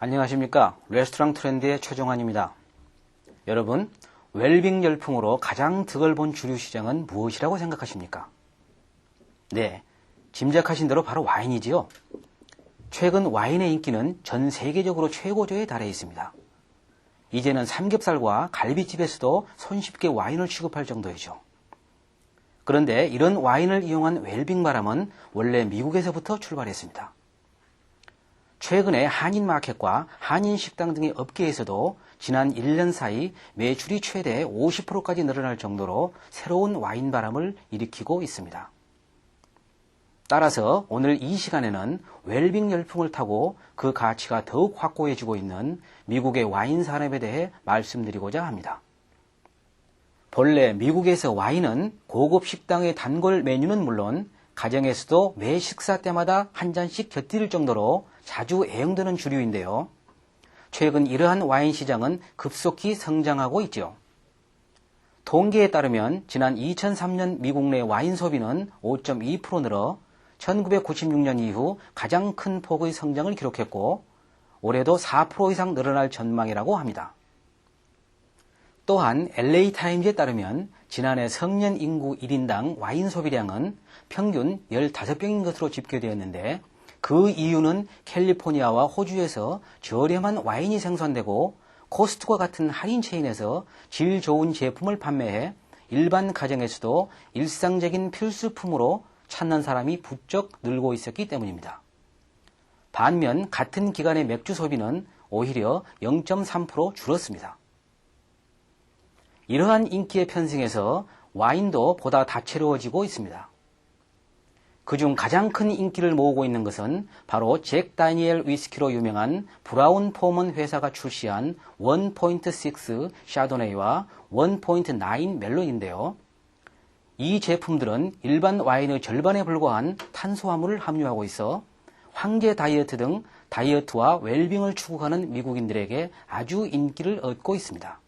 안녕하십니까. 레스토랑 트렌드의 최종환입니다. 여러분, 웰빙 열풍으로 가장 득을 본 주류 시장은 무엇이라고 생각하십니까? 네, 짐작하신 대로 바로 와인이지요. 최근 와인의 인기는 전 세계적으로 최고조에 달해 있습니다. 이제는 삼겹살과 갈비집에서도 손쉽게 와인을 취급할 정도이죠. 그런데 이런 와인을 이용한 웰빙 바람은 원래 미국에서부터 출발했습니다. 최근에 한인마켓과 한인식당 등의 업계에서도 지난 1년 사이 매출이 최대 50%까지 늘어날 정도로 새로운 와인 바람을 일으키고 있습니다. 따라서 오늘 이 시간에는 웰빙 열풍을 타고 그 가치가 더욱 확고해지고 있는 미국의 와인 산업에 대해 말씀드리고자 합니다. 본래 미국에서 와인은 고급 식당의 단골 메뉴는 물론 가정에서도 매 식사 때마다 한 잔씩 곁들일 정도로 자주 애용되는 주류인데요. 최근 이러한 와인 시장은 급속히 성장하고 있죠. 통계에 따르면 지난 2003년 미국 내 와인 소비는 5.2% 늘어 1996년 이후 가장 큰 폭의 성장을 기록했고 올해도 4% 이상 늘어날 전망이라고 합니다. 또한 LA타임즈에 따르면 지난해 성년 인구 1인당 와인 소비량은 평균 15병인 것으로 집계되었는데 그 이유는 캘리포니아와 호주에서 저렴한 와인이 생산되고 코스트코 같은 할인 체인에서 질 좋은 제품을 판매해 일반 가정에서도 일상적인 필수품으로 찾는 사람이 부쩍 늘고 있었기 때문입니다. 반면 같은 기간의 맥주 소비는 오히려 0.3% 줄었습니다. 이러한 인기의 편승에서 와인도 보다 다채로워지고 있습니다. 그중 가장 큰 인기를 모으고 있는 것은 바로 잭 다니엘 위스키로 유명한 브라운 포먼 회사가 출시한 1.6 샤도네이와 1.9 멜론인데요. 이 제품들은 일반 와인의 절반에 불과한 탄수화물을 함유하고 있어 황제 다이어트 등 다이어트와 웰빙을 추구하는 미국인들에게 아주 인기를 얻고 있습니다.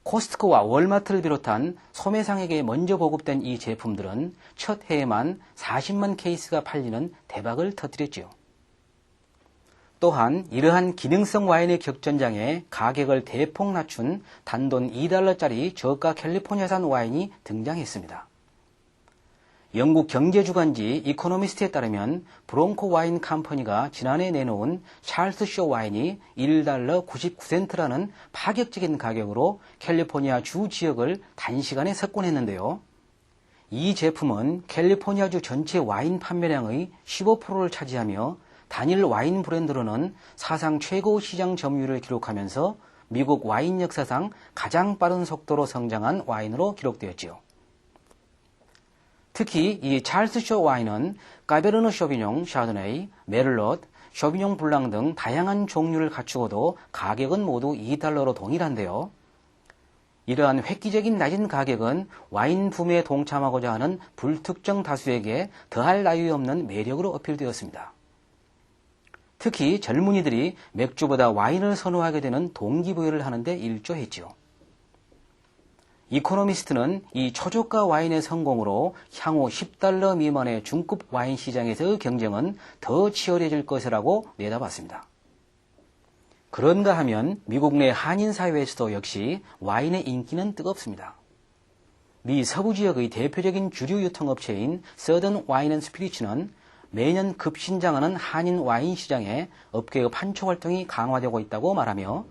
코스트코와 월마트를 비롯한 소매상에게 먼저 보급된 이 제품들은 첫 해에만 40만 케이스가 팔리는 대박을 터뜨렸지요. 또한 이러한 기능성 와인의 격전장에 가격을 대폭 낮춘 단돈 $2짜리 저가 캘리포니아산 와인이 등장했습니다. 영국 경제주간지 이코노미스트에 따르면 브롱코 와인 컴퍼니가 지난해 내놓은 찰스 쇼 와인이 $1.99라는 파격적인 가격으로 캘리포니아 주 지역을 단시간에 석권했는데요. 이 제품은 캘리포니아주 전체 와인 판매량의 15%를 차지하며 단일 와인 브랜드로는 사상 최고 시장 점유율을 기록하면서 미국 와인 역사상 가장 빠른 속도로 성장한 와인으로 기록되었지요. 특히 이 찰스 쇼 와인은 까베르네 쇼비뇽, 샤도네이, 메를롯, 쇼비뇽 블랑 등 다양한 종류를 갖추고도 가격은 모두 $2로 동일한데요. 이러한 획기적인 낮은 가격은 와인 붐에 동참하고자 하는 불특정 다수에게 더할 나위 없는 매력으로 어필되었습니다. 특히 젊은이들이 맥주보다 와인을 선호하게 되는 동기부여를 하는 데 일조했지요. 이코노미스트는 이 초저가 와인의 성공으로 향후 $10 미만의 중급 와인 시장에서의 경쟁은 더 치열해질 것이라고 내다봤습니다. 그런가 하면 미국 내 한인 사회에서도 역시 와인의 인기는 뜨겁습니다. 미 서부 지역의 대표적인 주류 유통업체인 서던 와인 앤 스피리츠는 매년 급신장하는 한인 와인 시장에 업계의 판촉 활동이 강화되고 있다고 말하며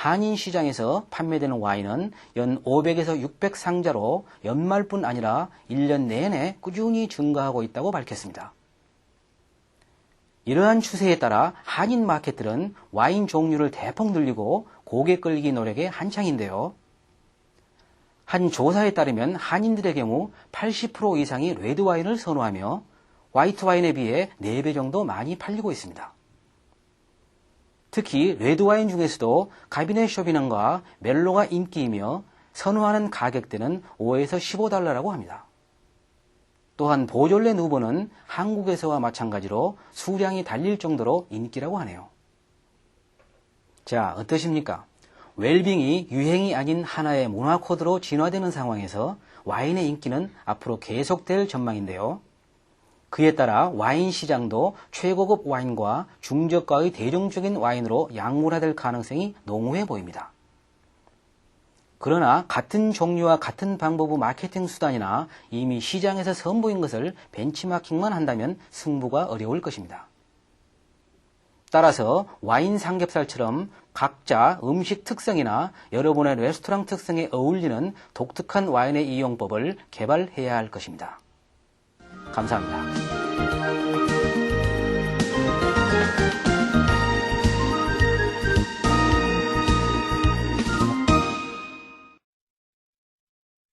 한인 시장에서 판매되는 와인은 연 500에서 600 상자로 연말뿐 아니라 1년 내내 꾸준히 증가하고 있다고 밝혔습니다. 이러한 추세에 따라 한인 마켓들은 와인 종류를 대폭 늘리고 고객 끌기 노력에 한창인데요. 한 조사에 따르면 한인들의 경우 80% 이상이 레드 와인을 선호하며 화이트 와인에 비해 4배 정도 많이 팔리고 있습니다. 특히 레드와인 중에서도 가비네 쇼비뇽과 멜로가 인기이며 선호하는 가격대는 5에서 $15라고 합니다. 또한 보졸레 누보는 한국에서와 마찬가지로 수량이 달릴 정도로 인기라고 하네요. 자, 어떠십니까? 웰빙이 유행이 아닌 하나의 문화 코드로 진화되는 상황에서 와인의 인기는 앞으로 계속될 전망인데요. 그에 따라 와인 시장도 최고급 와인과 중저가의 대중적인 와인으로 양분화될 가능성이 농후해 보입니다. 그러나 같은 종류와 같은 방법의 마케팅 수단이나 이미 시장에서 선보인 것을 벤치마킹만 한다면 승부가 어려울 것입니다. 따라서 와인 삼겹살처럼 각자 음식 특성이나 여러분의 레스토랑 특성에 어울리는 독특한 와인의 이용법을 개발해야 할 것입니다. 감사합니다.